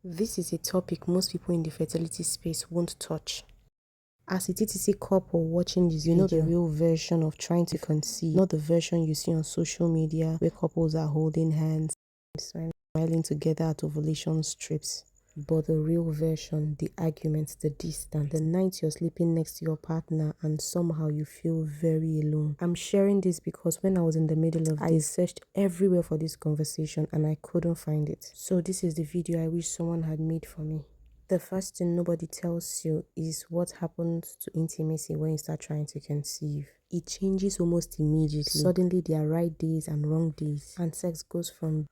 This is a topic most people in the fertility space won't touch. As a TTC couple watching this, you know the real version of trying to conceive, not the version you see on social media where couples are holding hands, smiling together at ovulation strips. But the real version, the arguments, the distance, the night you're sleeping next to your partner and somehow you feel very alone. I'm sharing this because when I was in the middle of I searched everywhere for this conversation and I couldn't find it. So this is the video I wish someone had made for me. The first thing nobody tells you is what happens to intimacy when you start trying to conceive. It changes almost immediately. Suddenly there are right days and wrong days, and sex goes from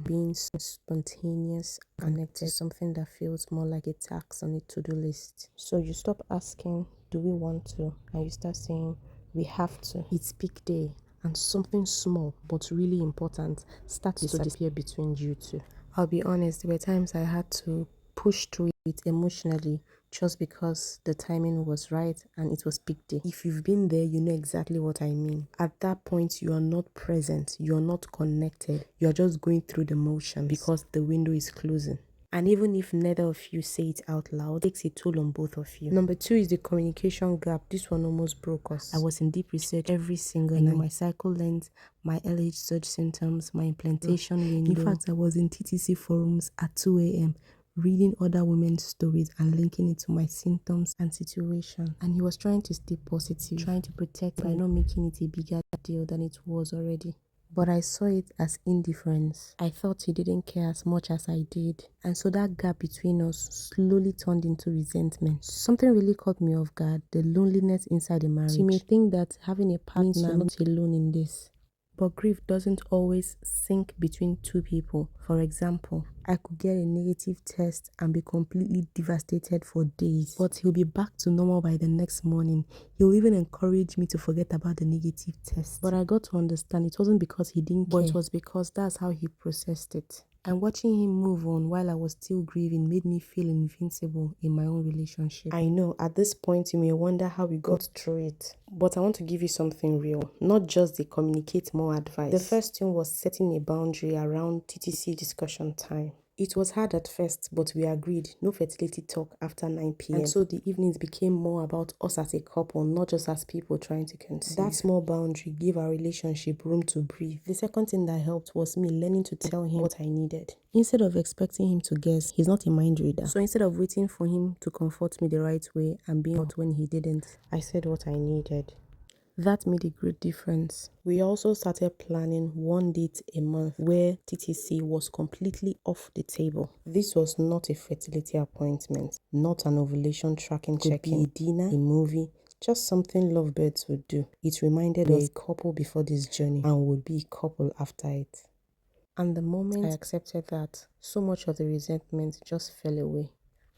being spontaneous and connected to something that feels more like a task on a to-do list. So you stop asking, do we want to? And you start saying, we have to. It's peak day and something small but really important starts to disappear between you two. I'll be honest, there were times I had to push through it emotionally just because the timing was right and it was peak day. If you've been there, you know exactly what I mean. At that point, you are not present, you're not connected, you're just going through the motions because the window is closing. And even if neither of you say it out loud, it takes a toll on both of you. Number two is the communication gap. This one almost broke us. I was in deep research every single night. My cycle length, my LH surge symptoms, my implantation window. In fact, I was in TTC forums at 2 a.m. reading other women's stories and linking it to my symptoms and situation. And he was trying to stay positive, trying to protect by not making it a bigger deal than it was already. But I saw it as indifference. I thought he didn't care as much as I did. And so that gap between us slowly turned into resentment. Something really caught me off guard, the loneliness inside the marriage. So you may think that having a partner means you're not alone in this. But grief doesn't always sink between two people. For example, I could get a negative test and be completely devastated for days. But he'll be back to normal by the next morning. He'll even encourage me to forget about the negative test. But I got to understand it wasn't because he didn't care. But it was because that's how he processed it. And watching him move on while I was still grieving made me feel invincible in my own relationship. I know at this point you may wonder how we got through it. But I want to give you something real, not just the communicate more advice. The first thing was setting a boundary around TTC discussion time. It was hard at first, but we agreed no fertility talk after 9 p.m. And so the evenings became more about us as a couple, not just as people trying to conceive. That small boundary gave our relationship room to breathe. The second thing that helped was me learning to tell him what I needed. Instead of expecting him to guess, he's not a mind reader. So instead of waiting for him to comfort me the right way and being hurt when he didn't, I said what I needed. That made a great difference. We also started planning one date a month where TTC was completely off the table. This was not a fertility appointment, not an ovulation tracking check-in, a dinner, a movie, just something lovebirds would do. It reminded us a couple before this journey and would be a couple after it. And the moment I accepted that, so much of the resentment just fell away.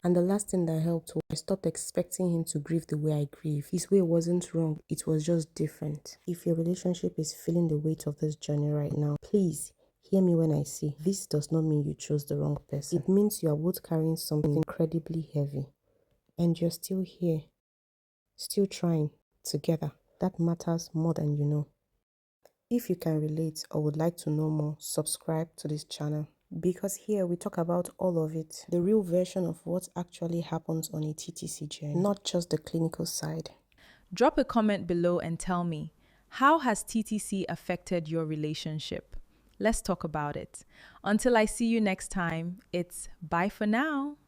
And the last thing that helped was I stopped expecting him to grieve the way I grieve. His way wasn't wrong, it was just different. If your relationship is feeling the weight of this journey right now, please hear me when I say this does not mean you chose the wrong person. It means you are both carrying something incredibly heavy. And you're still here, still trying, together. That matters more than you know. If you can relate or would like to know more, subscribe to this channel. Because here we talk about all of it, the real version of what actually happens on a TTC journey, not just the clinical side. Drop a comment below and tell me, how has TTC affected your relationship? Let's talk about it. Until I see you next time, it's bye for now.